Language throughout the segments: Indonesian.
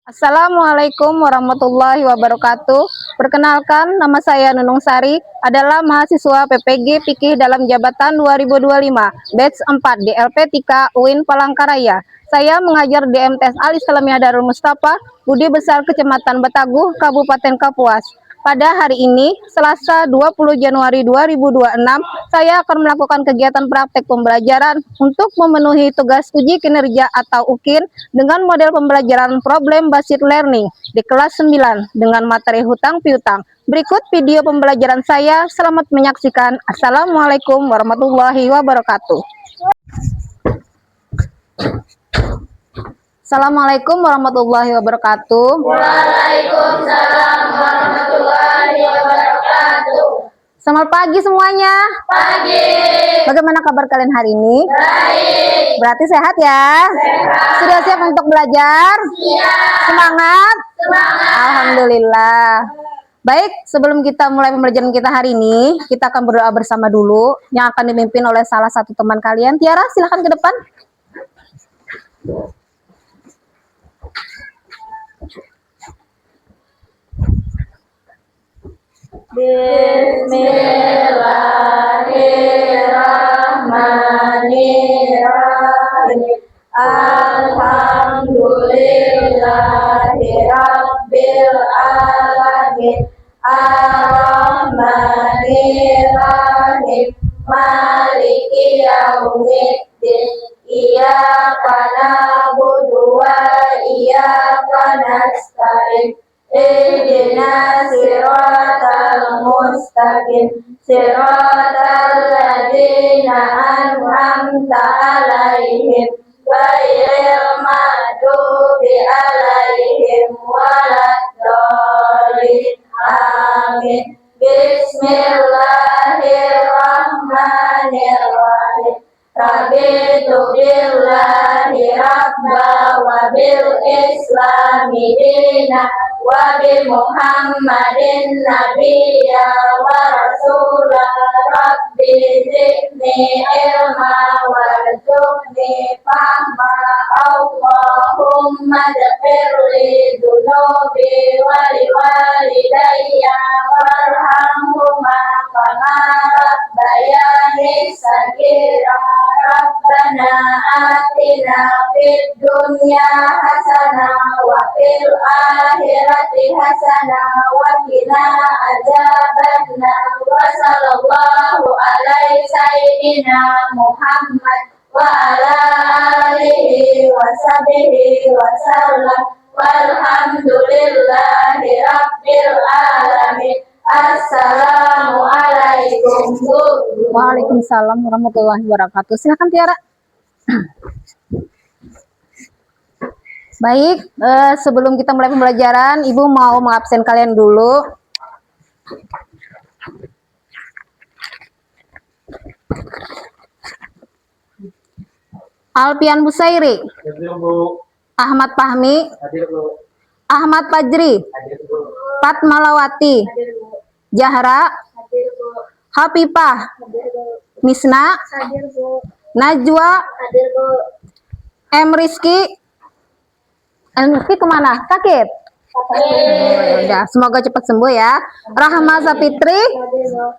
Assalamualaikum warahmatullahi wabarakatuh. Perkenalkan, nama saya Nunung Sari, adalah mahasiswa PPG Fikih dalam jabatan 2025, batch 4 di LP3 UIN Palangkaraya. Saya mengajar di MTS Al Islamiyah Darul Mustafa, Budi Besar Kecamatan Bataguh, Kabupaten Kapuas. Pada hari ini, Selasa 20 Januari 2026, saya akan melakukan kegiatan praktek pembelajaran untuk memenuhi tugas uji kinerja atau UKIN dengan model pembelajaran problem based learning di kelas 9 dengan materi hutang piutang. Berikut video pembelajaran saya. Selamat menyaksikan. Assalamualaikum warahmatullahi wabarakatuh. Assalamualaikum warahmatullahi wabarakatuh. Waalaikumsalam warahmatullahi wabarakatuh. Selamat pagi semuanya. Pagi. Bagaimana kabar kalian hari ini? Baik. Berarti sehat ya? Sehat. Sudah siap untuk belajar? Siap. Semangat? Semangat. Alhamdulillah. Baik, sebelum kita mulai pembelajaran kita hari ini, kita akan berdoa bersama dulu yang akan dipimpin oleh salah satu teman kalian. Tiara, silahkan ke depan. Bismillahirrahmanirrahim. Alhamdulillahirabbil alamin. Ar-Rahmanir-Rahim. Maliki yaumiddin. Iyyaka na'budu wa iyyaka nasta'in. Ihdinas siratal mustaqim, siratal ladzina an'amta 'alaihim, ghairil maghdubi 'alaihim waladdallin. Amin. Bismillahirrahmanirrahim. Raditu billahi rabba wa bil islami dina wa bi Muhammadin nabiyya wa rasulah. Rabbi zidni ilma warzuqni fahma. Allahumma ghfirli dhunubi wa liwalidayya warhamhuma kama rabbayani saghira. Rabbana atina fid dunya hasanah wa fil akhirati hasanah wa qina adzabannar. Wa sallallahu alaihi sayyidina Muhammad wa ala alihi wa sahbihi wa sallam. Walhamdulillahi rabbil alamin. Assalamualaikum. Waalaikumsalam warahmatullahi wabarakatuh. Silakan Tiara. Baik, sebelum kita mulai pembelajaran, Ibu mau mengabsen kalian dulu. Alfian Busairi, Hadir, Bu. Ahmad Fahmi, Hadir, Bu. Ahmad Fajri, Hadir, Bu. Fatmalawati, Hadir, Bu. Jahra, Hadir, Bu. Hafifah, Hadir, Bu. Misna, Hadir, Bu. Najwa, Hadir, Bu. M. Rizky. M. Rizky kemana? Sakit? Hadir. Udah, semoga cepat sembuh ya. Rahma Sapitri, Hadir, Bu.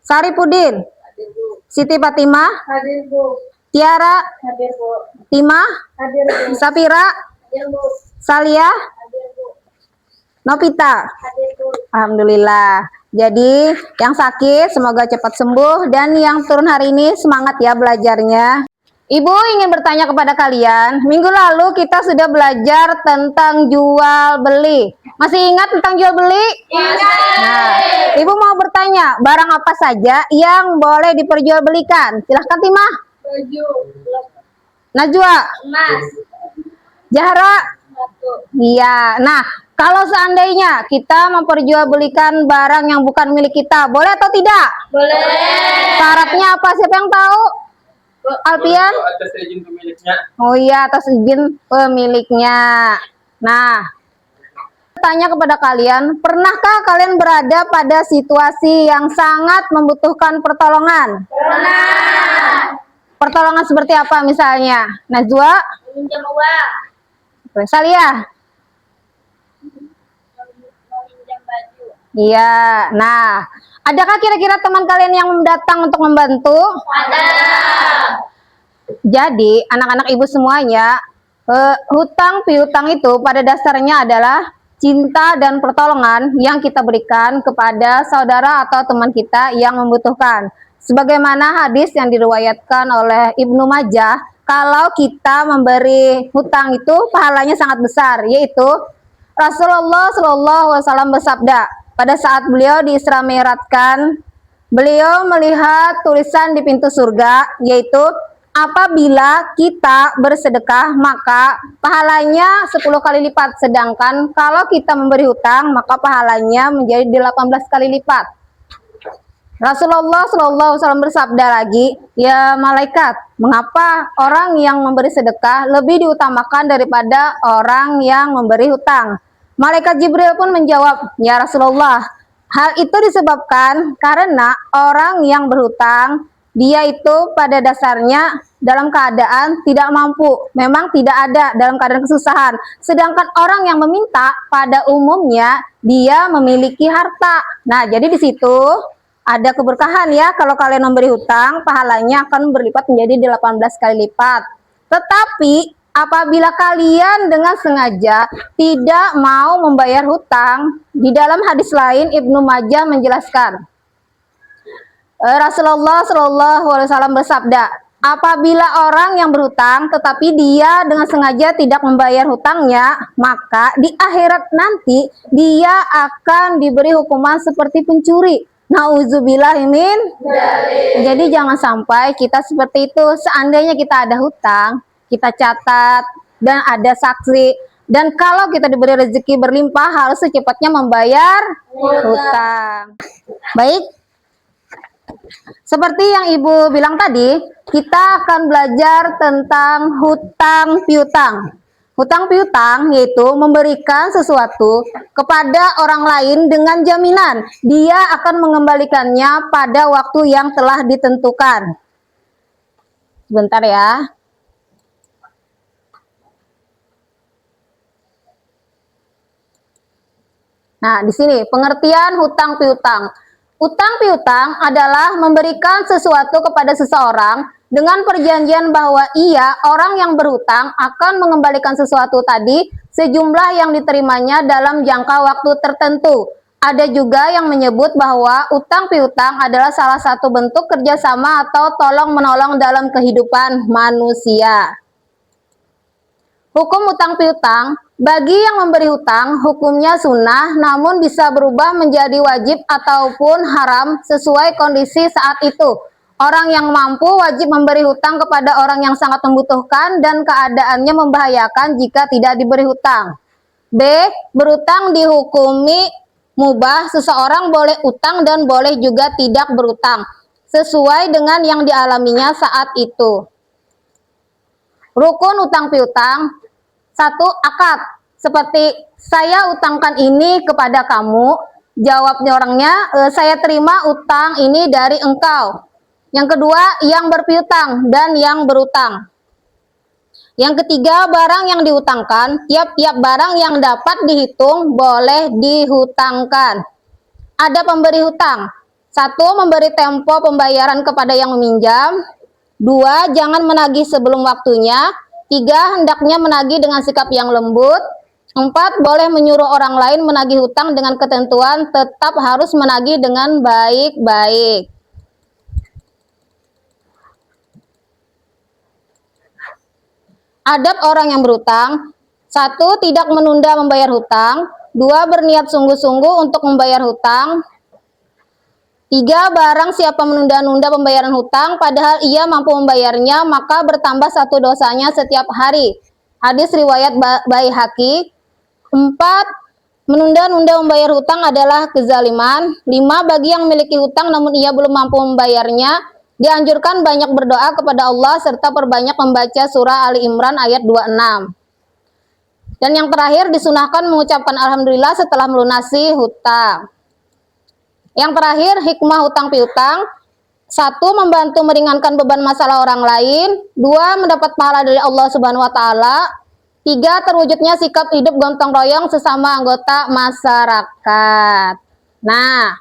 Saripudin, Hadir, Bu. Siti Fatimah, Hadir, Bu. Tiara, Hadir, Bu. Timah, Hadir, Bu. Safira, Hadir, Bu. Salia, Hadir, Bu. Novita. Hadir, Bu. Alhamdulillah. Jadi yang sakit semoga cepat sembuh, dan yang turun hari ini semangat ya belajarnya. Ibu ingin bertanya kepada kalian, minggu lalu kita sudah belajar tentang jual beli. Masih ingat tentang jual beli? Ingat. Nah, Ibu mau bertanya, barang apa saja yang boleh diperjualbelikan? Silahkan Timah. Baju. Najwa, Emas. Jahra. Batu. Iya. Nah, kalau seandainya kita memperjualbelikan barang yang bukan milik kita, boleh atau tidak? Boleh. Syaratnya apa? Siapa yang tahu? Alfian? Atas izin pemiliknya. Oh iya, atas izin pemiliknya. Nah, tanya kepada kalian, pernahkah kalian berada pada situasi yang sangat membutuhkan pertolongan? Pernah. Pertolongan seperti apa misalnya? Najwa? Meminjam uang. Salia? Iya. Nah, adakah kira-kira teman kalian yang datang untuk membantu? Ada. Jadi, anak-anak ibu semuanya, hutang piutang itu pada dasarnya adalah cinta dan pertolongan yang kita berikan kepada saudara atau teman kita yang membutuhkan. Sebagaimana hadis yang diriwayatkan oleh Ibnu Majah, kalau kita memberi hutang itu pahalanya sangat besar, yaitu Rasulullah Shallallahu Alaihi Wasallam bersabda, pada saat beliau di Isra Mi'rajkan, beliau melihat tulisan di pintu surga, yaitu apabila kita bersedekah maka pahalanya 10 kali lipat, sedangkan kalau kita memberi hutang maka pahalanya menjadi 18 kali lipat. Rasulullah SAW bersabda lagi, ya malaikat, mengapa orang yang memberi sedekah lebih diutamakan daripada orang yang memberi hutang? Malaikat Jibril pun menjawab, ya Rasulullah, hal itu disebabkan karena orang yang berhutang, dia itu pada dasarnya dalam keadaan tidak mampu, memang tidak ada dalam keadaan kesusahan. Sedangkan orang yang meminta pada umumnya dia memiliki harta. Nah, jadi di situ ada keberkahan ya, kalau kalian memberi hutang, pahalanya akan berlipat menjadi 18 kali lipat. Tetapi apabila kalian dengan sengaja tidak mau membayar hutang, di dalam hadis lain Ibnu Majah menjelaskan, Rasulullah Shallallahu Alaihi Wasallam bersabda, apabila orang yang berhutang tetapi dia dengan sengaja tidak membayar hutangnya, maka di akhirat nanti dia akan diberi hukuman seperti pencuri. Nauzubillah min. Jadi jangan sampai kita seperti itu. Seandainya kita ada hutang, kita catat dan ada saksi. Dan kalau kita diberi rezeki berlimpah, harus secepatnya membayar hutang. Baik. Seperti yang Ibu bilang tadi, kita akan belajar tentang hutang piutang. Hutang piutang yaitu memberikan sesuatu kepada orang lain dengan jaminan dia akan mengembalikannya pada waktu yang telah ditentukan. Sebentar ya. Nah, di sini pengertian hutang piutang. Hutang piutang adalah memberikan sesuatu kepada seseorang dengan perjanjian bahwa ia, orang yang berhutang, akan mengembalikan sesuatu tadi sejumlah yang diterimanya dalam jangka waktu tertentu. Ada juga yang menyebut bahwa hutang piutang adalah salah satu bentuk kerjasama atau tolong-menolong dalam kehidupan manusia. Hukum hutang piutang, bagi yang memberi hutang, hukumnya sunnah, namun bisa berubah menjadi wajib ataupun haram sesuai kondisi saat itu. Orang yang mampu wajib memberi hutang kepada orang yang sangat membutuhkan dan keadaannya membahayakan jika tidak diberi hutang. B. Berhutang dihukumi mubah, seseorang boleh utang dan boleh juga tidak berhutang, sesuai dengan yang dialaminya saat itu. Rukun hutang piutang. 1. Akad. Seperti saya utangkan ini kepada kamu, jawabnya orangnya, saya terima utang ini dari engkau. Yang kedua, yang berpiutang dan yang berutang. Yang ketiga, barang yang dihutangkan, tiap-tiap barang yang dapat dihitung boleh dihutangkan. Ada pemberi hutang. 1. Memberi tempo pembayaran kepada yang meminjam. 2. Jangan menagih sebelum waktunya. 3. Hendaknya menagih dengan sikap yang lembut. 4. Boleh menyuruh orang lain menagih hutang dengan ketentuan tetap harus menagih dengan baik-baik. Adab orang yang berhutang. 1. Tidak menunda membayar hutang. 2. Berniat sungguh-sungguh untuk membayar hutang. 3. Barang siapa menunda-nunda pembayaran hutang padahal ia mampu membayarnya, maka bertambah satu dosanya setiap hari. Hadis riwayat Baihaqi. 4. Menunda-nunda membayar hutang adalah kezaliman. 5. Bagi yang memiliki hutang namun ia belum mampu membayarnya, dianjurkan banyak berdoa kepada Allah serta perbanyak membaca surah Ali Imran ayat 26. Dan yang terakhir, disunahkan mengucapkan alhamdulillah setelah melunasi hutang. Yang terakhir, hikmah hutang piutang. 1. Membantu meringankan beban masalah orang lain. 2. Mendapat pahala dari Allah Subhanahu wa Ta'ala. 3. Terwujudnya sikap hidup gotong royong sesama anggota masyarakat. Nah,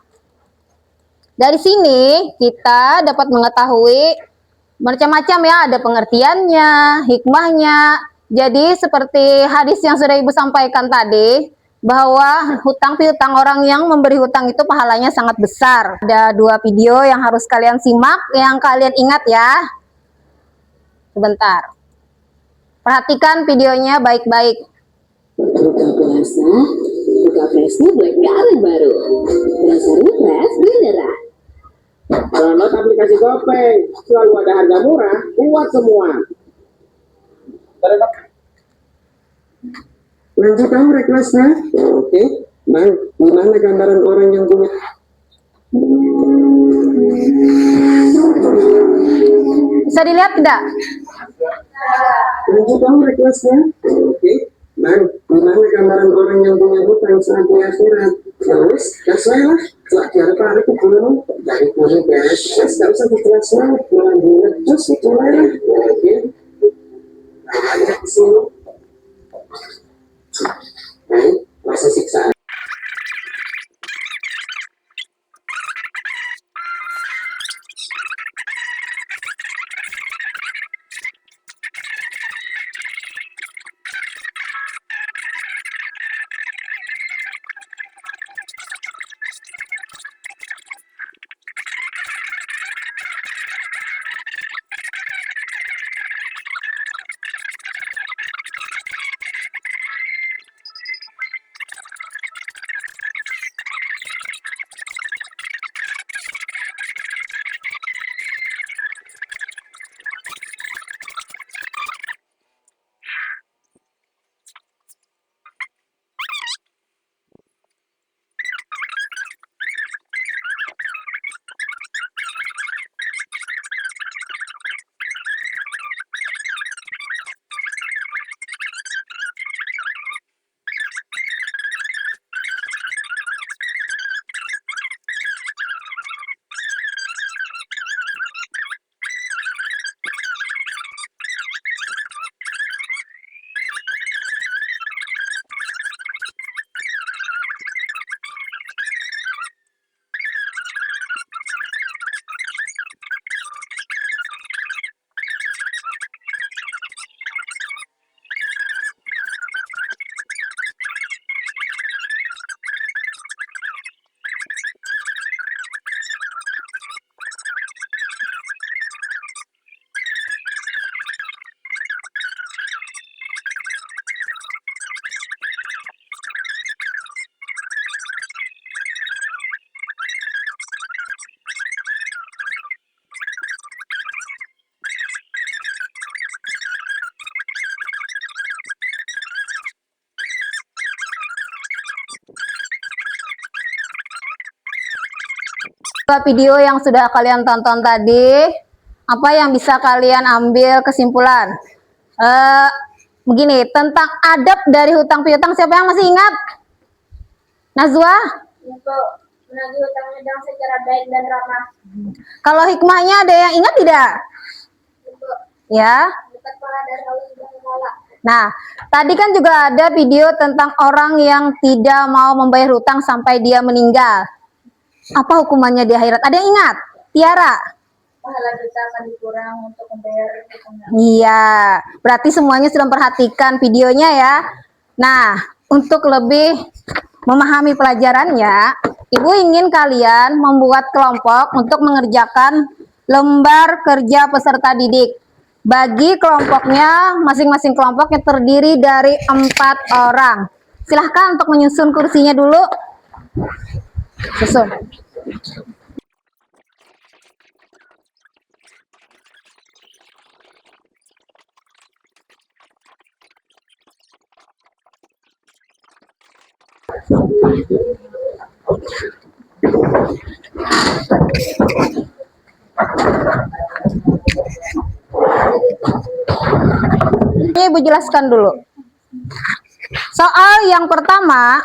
dari sini kita dapat mengetahui macam-macam ya, ada pengertiannya, hikmahnya. Jadi seperti hadis yang sudah Ibu sampaikan tadi, bahwa hutang piutang orang yang memberi hutang itu pahalanya sangat besar. Ada 2 video yang harus kalian simak, yang kalian ingat ya. Sebentar. Perhatikan videonya baik-baik. Buka puasa, buka Freshly Blackberry baru. Rasanya fresh beneran. Download aplikasi GoPay, selalu ada harga murah buat semua. Lanjut dong requestnya. Oke, Bang, gimana gambaran orang yang punya? Bisa dilihat tidak? Lanjut dong requestnya. Oke, Bang, gimana gambaran orang yang punya hutang saat punya surat? Terus, sesuai lah. Setelah jarak tarik ke dulu, dari kulit guys. Gak usah dijelasin, bulan-bulan terus mulai lah. Oke, nah ada di sini. Baik, masa siksaan. Video yang sudah kalian tonton tadi, apa yang bisa kalian ambil kesimpulan? Begini, tentang adab dari hutang piutang, siapa yang masih ingat? Najwa? Untuk menagih hutang piutang secara baik dan ramah. Kalau hikmahnya ada yang ingat tidak? Untuk Ya. dekat pala dan Allah Subhanahu wa Ta'ala. Nah, tadi kan juga ada video tentang orang yang tidak mau membayar hutang sampai dia meninggal. Apa hukumannya di akhirat? Ada yang ingat? Tiara? Pahala kita akan dikurang untuk membayar hutangnya. Iya, berarti semuanya sudah memperhatikan videonya ya. Nah, untuk lebih memahami pelajarannya, Ibu ingin kalian membuat kelompok untuk mengerjakan lembar kerja peserta didik. Bagi kelompoknya, masing-masing kelompoknya terdiri dari 4 orang. Silahkan untuk menyusun kursinya dulu. Susun. Ini Ibu jelaskan dulu. Soal yang pertama,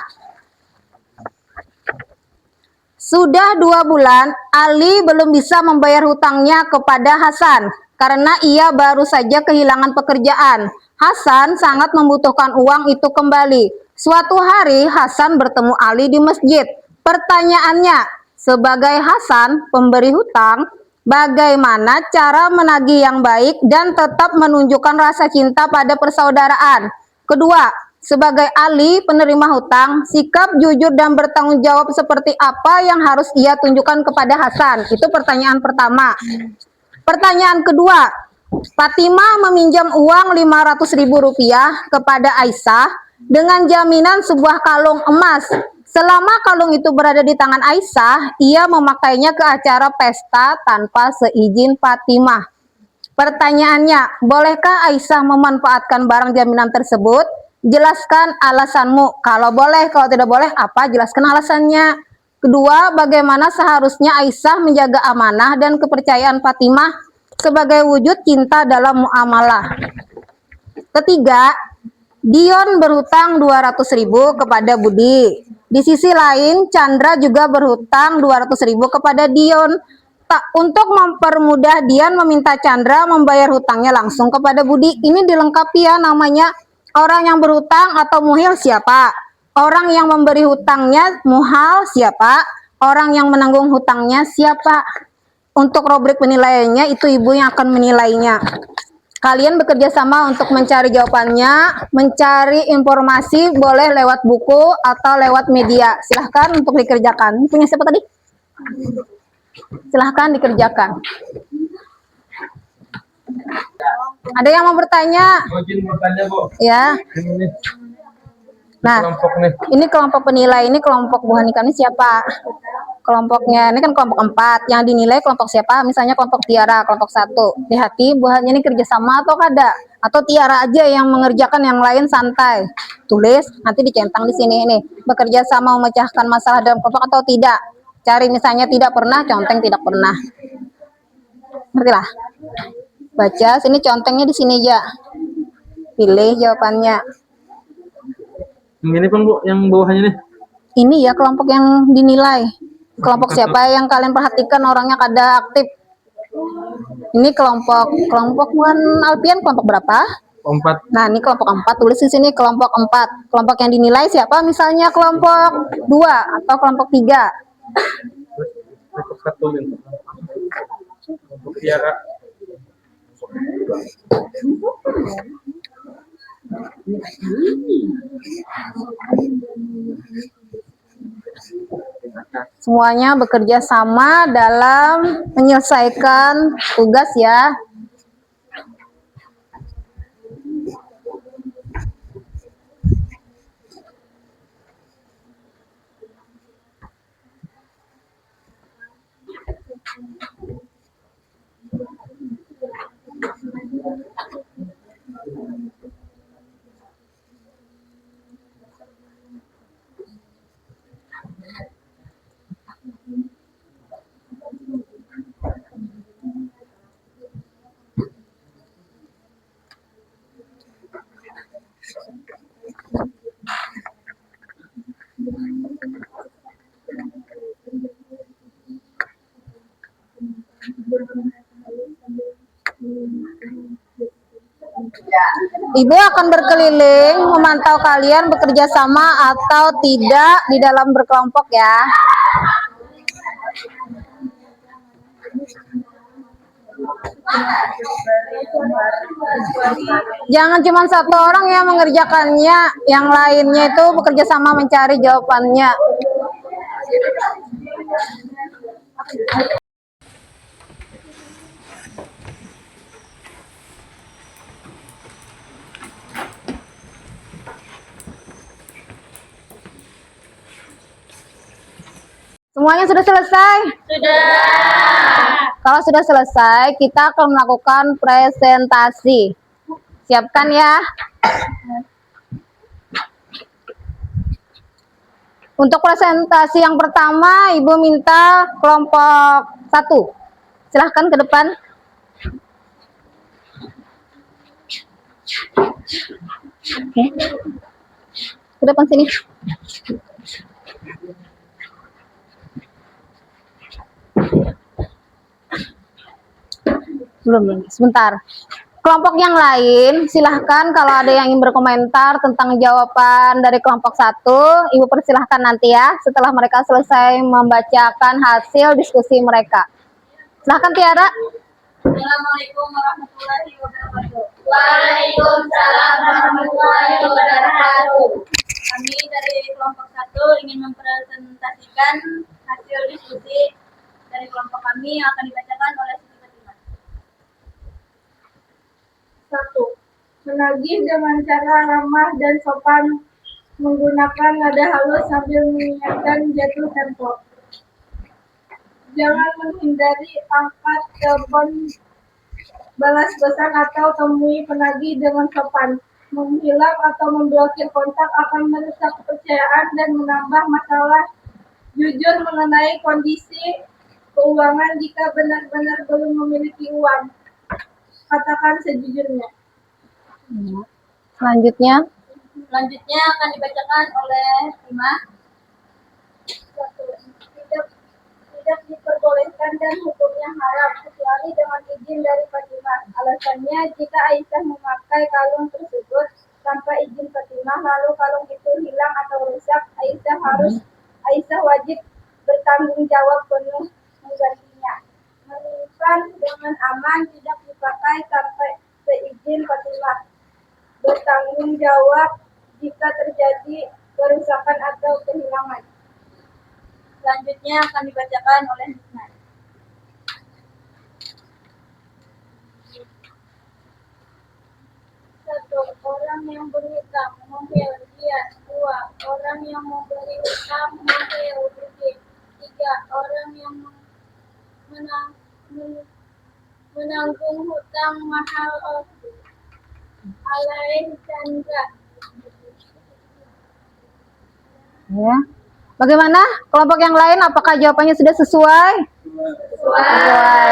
sudah 2 bulan Ali belum bisa membayar hutangnya kepada Hasan karena ia baru saja kehilangan pekerjaan. Hasan sangat membutuhkan uang itu kembali. Suatu hari Hasan bertemu Ali di masjid. Pertanyaannya, sebagai Hasan, pemberi hutang, bagaimana cara menagih yang baik dan tetap menunjukkan rasa cinta pada persaudaraan? Kedua, sebagai Ali, penerima hutang, sikap jujur dan bertanggung jawab seperti apa yang harus ia tunjukkan kepada Hasan? Itu pertanyaan pertama. Pertanyaan kedua, Fatimah meminjam uang Rp500.000 kepada Aisyah dengan jaminan sebuah kalung emas. Selama kalung itu berada di tangan Aisyah, ia memakainya ke acara pesta tanpa seizin Fatimah. Pertanyaannya, bolehkah Aisyah memanfaatkan barang jaminan tersebut? Jelaskan alasanmu. Kalau boleh, kalau tidak boleh, apa? Jelaskan alasannya. Kedua, bagaimana seharusnya Aisyah menjaga amanah dan kepercayaan Fatimah sebagai wujud cinta dalam muamalah. Ketiga, Dion berhutang 200.000 kepada Budi. Di sisi lain, Chandra juga berhutang 200.000 kepada Dion. Untuk mempermudah Dion meminta Chandra membayar hutangnya langsung kepada Budi. Ini dilengkapi ya, namanya orang yang berhutang atau muhil siapa? Orang yang memberi hutangnya muhal siapa? Orang yang menanggung hutangnya siapa? Untuk rubrik penilaiannya itu ibu yang akan menilainya. Kalian bekerja sama untuk mencari jawabannya, mencari informasi boleh lewat buku atau lewat media. Silahkan untuk dikerjakan. Ini punya siapa tadi? Silahkan dikerjakan. Ada yang mau bertanya? Izin bertanya, Bu. Ya. Ini Nah, kelompok nih. ini kelompok penilai, ini kelompok Bu Hanika ini siapa? Kelompoknya, ini kan kelompok 4. Yang dinilai kelompok siapa? Misalnya kelompok Tiara, kelompok 1. Lihat, Bu Hanika ini kerjasama atau kada? Atau Tiara aja yang mengerjakan, yang lain santai? Tulis, nanti dicentang di sini. Ini, bekerja sama memecahkan masalah dalam kelompok atau tidak? Cari misalnya tidak pernah, conteng tidak pernah. Ngertilah? Baca, sini contengnya di sini aja. Pilih jawabannya. Yang ini Bang, Bu, yang bawahnya nih. Ini ya kelompok yang dinilai. Kelompok siapa yang kalian perhatikan orangnya kada aktif? Ini kelompok Wan Alpian kelompok berapa? 4. Nah, ini kelompok 4. Tulis di sini kelompok 4. Kelompok yang dinilai siapa? Misalnya kelompok 2 atau kelompok 3. Kelompok 1 nih. Kelompok Tiara. Semuanya bekerja sama dalam menyelesaikan tugas ya. Ibu akan berkeliling memantau kalian bekerja sama atau tidak di dalam berkelompok ya. Jangan cuma satu orang yang mengerjakannya, yang lainnya itu bekerja sama mencari jawabannya. Semuanya sudah selesai? Sudah. Kalau sudah selesai, kita akan melakukan presentasi. Siapkan ya. Untuk presentasi yang pertama, Ibu minta kelompok 1. Silahkan ke depan. Oke. Ke depan sini. Belum, sebentar. Kelompok yang lain, silahkan kalau ada yang ingin berkomentar tentang jawaban dari kelompok 1, Ibu persilahkan nanti ya, setelah mereka selesai membacakan hasil diskusi mereka. Silahkan Tiara. Assalamualaikum warahmatullahi wabarakatuh. Waalaikumsalam warahmatullahi wabarakatuh. Kami dari kelompok 1 ingin mempresentasikan hasil diskusi dari kelompok kami yang akan dibacakan oleh Siti Fatimah. 1. Menagih dengan cara ramah dan sopan menggunakan nada halus sambil mengingatkan jatuh tempo. Jangan menghindari angkat telepon, balas pesan atau temui penagih dengan sopan. Menghilang atau memblokir kontak akan merusak kepercayaan dan menambah masalah. Jujur mengenai kondisi keuangan jika benar-benar belum memiliki uang. Katakan sejujurnya. Selanjutnya. Selanjutnya akan dibacakan oleh Rima. Tidak diperbolehkan dan hukumnya haram kecuali dengan izin dari Fatimah. Alasannya, jika Aisyah memakai kalung tersebut tanpa izin Fatimah, lalu kalung itu hilang atau rusak, Aisyah wajib bertanggung jawab penuh menggantinya. Menyimpan dengan aman tidak dipakai tanpa seizin Fatimah. Bertanggung jawab jika terjadi kerusakan atau kehilangan. Selanjutnya akan dibacakan oleh Husna. Satu, orang yang berhutang menghil-hiat. 2. Orang yang memberi hutang menghil-rugi. 3. Orang yang menanggung hutang mahal alaih chandra. Ya. Bagaimana kelompok yang lain? Apakah jawabannya sudah sesuai? Sesuai.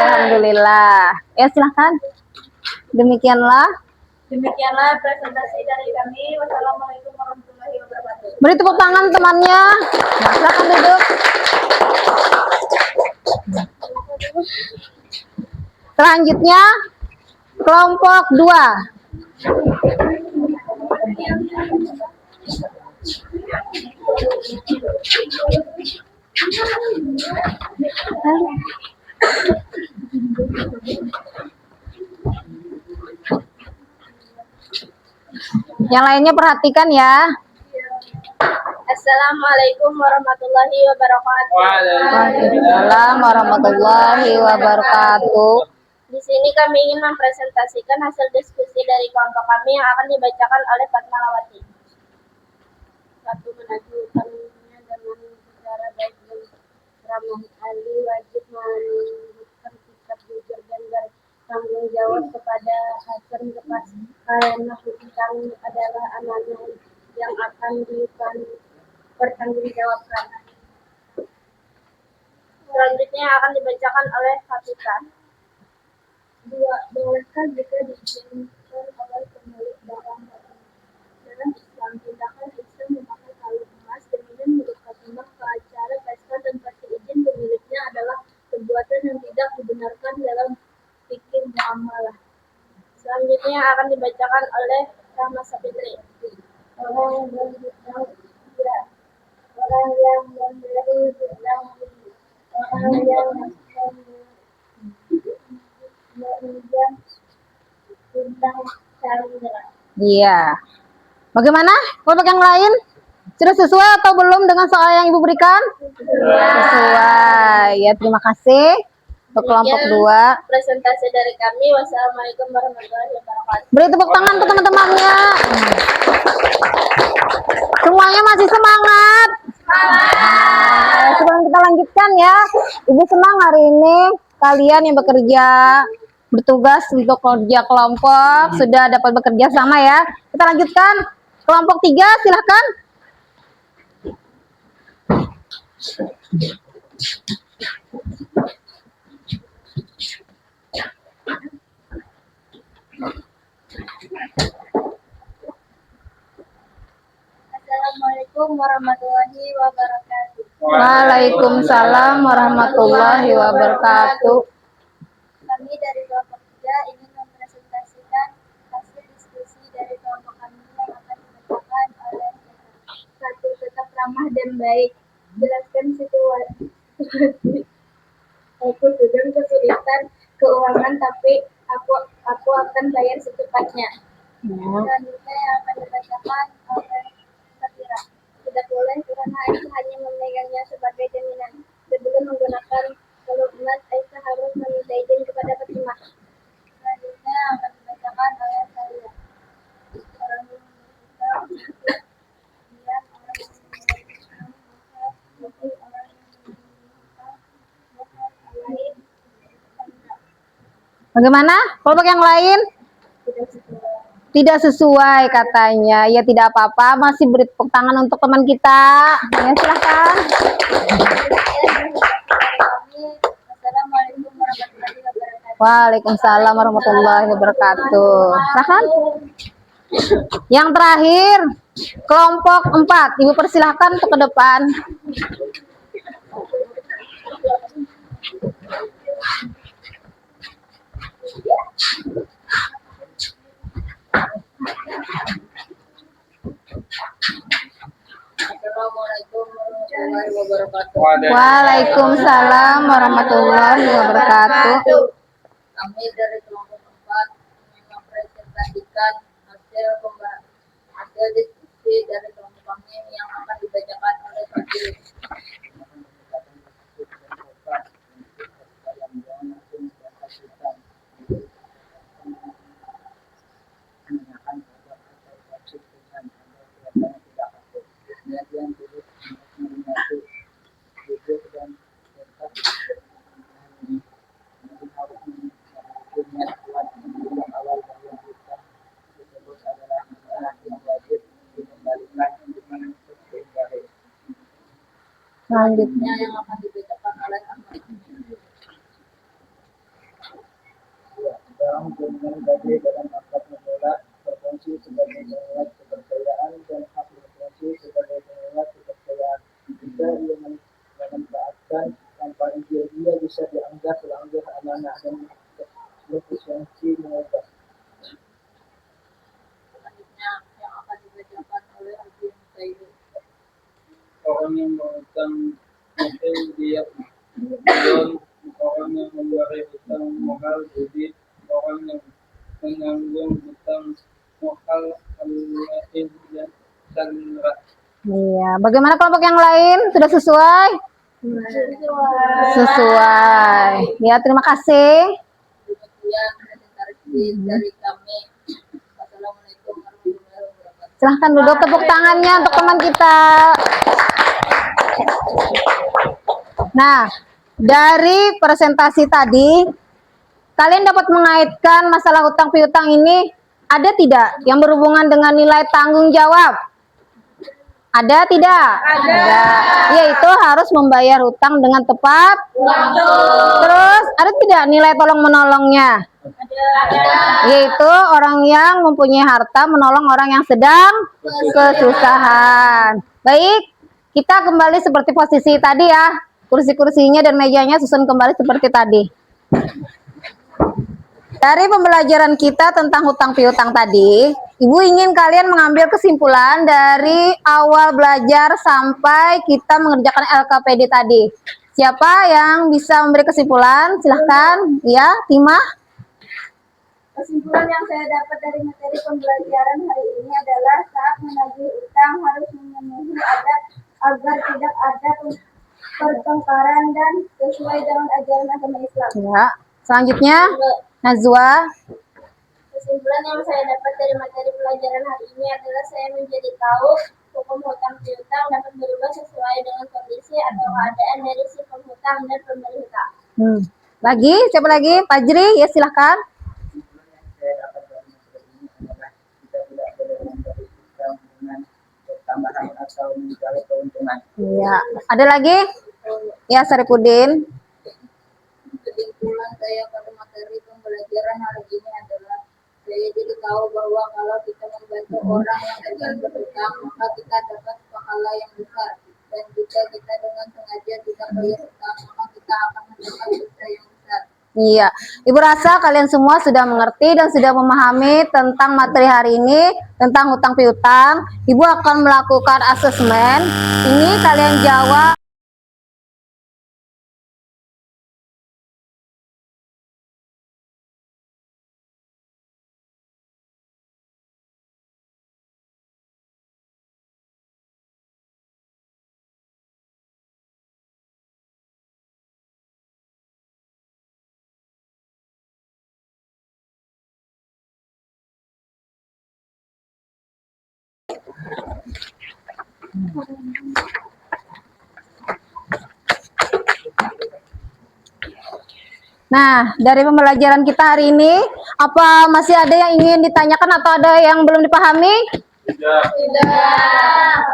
Alhamdulillah. Ya silahkan. Demikianlah Presentasi dari kami. Wassalamualaikum warahmatullahi wabarakatuh. Beri tepuk tangan temannya. Nah, silahkan duduk. Selanjutnya kelompok 2. Yang lainnya perhatikan ya. Assalamualaikum warahmatullahi wabarakatuh. Waalaikumsalam warahmatullahi wabarakatuh. Di sini kami ingin mempresentasikan hasil diskusi dari kelompok kami yang akan dibacakan oleh Fatmawati. 1. Menagih utangnya dengan cara baik dan ramah. Ali wajib menunjukkan sikap jujur dan bertanggung jawab kepada hasil lepas karena hutang adalah amanah yang akan dipertanggungjawabkan. Selanjutnya akan dibacakan oleh Fatita. 2. Bolehkah jika diizinkan oleh pemilik barang dalam Islam tindakan Islam memakai kalung emas demi menurut Fatimah ke acara pesta tanpa seizin pemiliknya adalah perbuatan yang tidak dibenarkan dalam fikih muamalah. Selanjutnya akan dibacakan oleh Rahma Sapitri. Orang yang berhutang ya, orang yang memberi hutang, orang yang meminjam hutang chandra. Iya. Bagaimana kelompok yang lain? Sudah sesuai atau belum dengan soal yang Ibu berikan? Sesuai. Ya, terima kasih. Untuk kelompok 2. Presentasi dari kami. Wassalamualaikum warahmatullahi wabarakatuh. Beri tepuk tangan untuk teman-temannya. Semuanya masih semangat. Sebelum kita lanjutkan ya, Ibu senang hari ini kalian yang bekerja bertugas untuk kerja kelompok sudah dapat bekerja sama ya. Kita lanjutkan kelompok 3, silahkan. Assalamualaikum warahmatullahi wabarakatuh. Waalaikumsalam warahmatullahi wabarakatuh. Kami dari kelompok 3 ingin mempresentasikan ramah dan baik. Jelaskan situasi. Aku sedang kesulitan keuangan, tapi aku akan bayar secepatnya. Selanjutnya yang akan dibacakan oleh Safira. Tidak boleh karena Aisyah hanya memegangnya sebagai jaminan. Sebelum menggunakan kalung emas, Aisyah harus meminta izin kepada Fatimah. Selanjutnya yang akan dibacakan oleh saya. Orang yang berdosa, kemudian orang yang berdosa, jadi orang yang berdosa, lain, Bagaimana? Kelompok yang lain? tidak sesuai. Tidak sesuai katanya. Ya tidak apa-apa, masih beri tepuk tangan untuk teman kita. Ya silahkan. Assalamualaikum warahmatullahi wabarakatuh. Waalaikumsalam warahmatullahi wabarakatuh. Silahkan. Yang terakhir, kelompok 4. Ibu persilahkan untuk ke depan. Assalamualaikum warahmatullahi wabarakatuh. Waalaikumsalam warahmatullahi wabarakatuh. Kami dari kelompok 4 mempresentasikan hasil diskusi dari kelompok kami yang akan dibacakan oleh Pak Guru. Selanjutnya. Yang akan dibacakan oleh Ahmad. Dalam jaminan bagi dalam akad menolak berfungsi sebagai penguat kepercayaan dan hak berfungsi sebagai penguat kepercayaan. Jika ia memanfaatkan tanpa izin, ia bisa dianggap melanggar amanah dan berefisiensi mengubah. Selanjutnya yang akan dibacakan oleh Haji Musaidu. Orang yang mengutang mungkin dia belum, orang yang membayar hutang mahal jadi orang yang menanggung hutang mahal al-lain dan sanrat. Iya, bagaimana kelompok yang lain? Sudah sesuai? Sesuai. Ya, terima kasih. Demikian presentasi dari kami. Wassalamualaikum warahmatullahi wabarakatuh. Silahkan duduk, tepuk tangannya untuk teman kita. Nah, dari presentasi tadi, kalian dapat mengaitkan masalah hutang piutang ini ada tidak yang berhubungan dengan nilai tanggung jawab? Ada tidak? Ada. Yaitu harus membayar hutang dengan tepat waktu. Terus ada tidak nilai tolong menolongnya? Yaitu orang yang mempunyai harta menolong orang yang sedang kesusahan. Baik, kita kembali seperti posisi tadi ya. Kursi-kursinya dan mejanya susun kembali seperti tadi. Dari pembelajaran kita tentang hutang piutang tadi, Ibu ingin kalian mengambil kesimpulan dari awal belajar sampai kita mengerjakan LKPD tadi. Siapa yang bisa memberi kesimpulan? Silahkan. Ya, Timah. Kesimpulan yang saya dapat dari materi pembelajaran hari ini adalah saat menagih utang harus memenuhi adab agar tidak ada pertengkaran dan sesuai dengan ajaran agama Islam. Ya. Selanjutnya, Najwa. Kesimpulan yang saya dapat dari materi pelajaran hari ini adalah saya menjadi tahu hukum hutang piutang dapat berubah sesuai dengan kondisi atau keadaan dari si penghutang dan pemberi hutang. Lagi, siapa lagi? Fajri, ya silahkan. Saya dapat dari materi ini adalah kita tidak boleh memberi hutang dengan tambahan atau mencari keuntungan. Iya. Ada lagi? Ya, Saripudin. Kesimpulan saya pada materi pembelajaran hari ini adalah saya jadi tahu bahwa kalau kita membantu orang yang sedang berhutang maka kita dapat pahala yang besar, dan jika kita dengan sengaja tidak bayar hutang maka kita akan mendapat dosa yang besar. Iya, Ibu rasa kalian semua sudah mengerti dan sudah memahami tentang materi hari ini, tentang hutang piutang. Ibu akan melakukan asesmen. Ini kalian jawab. Nah, dari pembelajaran kita hari ini, apa masih ada yang ingin ditanyakan atau ada yang belum dipahami?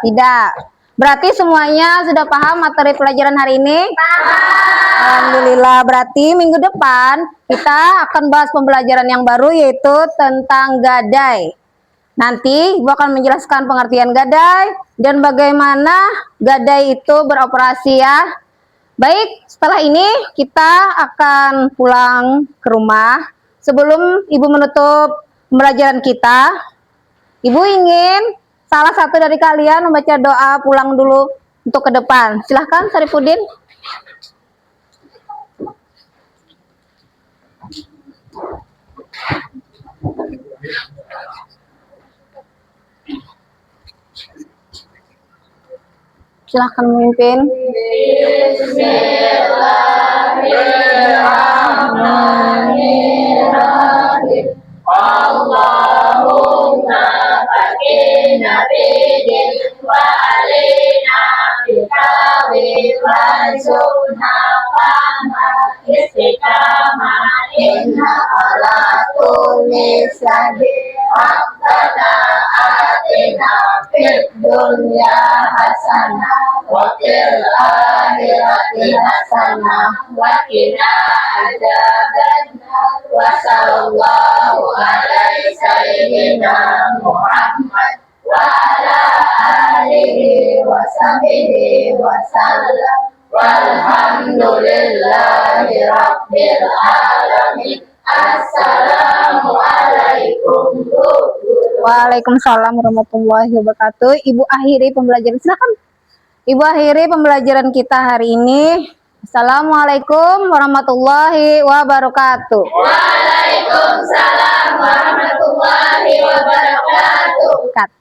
Tidak. Berarti semuanya sudah paham materi pelajaran hari ini? Alhamdulillah. Berarti minggu depan kita akan bahas pembelajaran yang baru, yaitu tentang gadai. Nanti Ibu akan menjelaskan pengertian gadai dan bagaimana gadai itu beroperasi ya. Baik, setelah ini kita akan pulang ke rumah. Sebelum Ibu menutup pembelajaran kita, Ibu ingin salah satu dari kalian membaca doa pulang dulu untuk ke depan. Silahkan, Sarifudin. Silahkan memimpin. Bismillahirrahmanirrahim. Allahumma fakina bidin wa alina bikawi wansurna fahma istiqamah inna ala kulli syadi rabbana atina fid dunya hasanah wa fil akhirati hasanah wa qina adzabannar wa sallallahu alaihi sayyidina Muhammad wa ala alihi wa sahbihi wa sallam walhamdulillahi rabbil alamin. Assalamualaikum. Waalaikumsalam warahmatullahi wabarakatuh. Ibu akhiri pembelajaran. Silakan. Ibu akhiri pembelajaran kita hari ini. Assalamualaikum warahmatullahi wabarakatuh. Waalaikumsalam warahmatullahi wabarakatuh. Cut.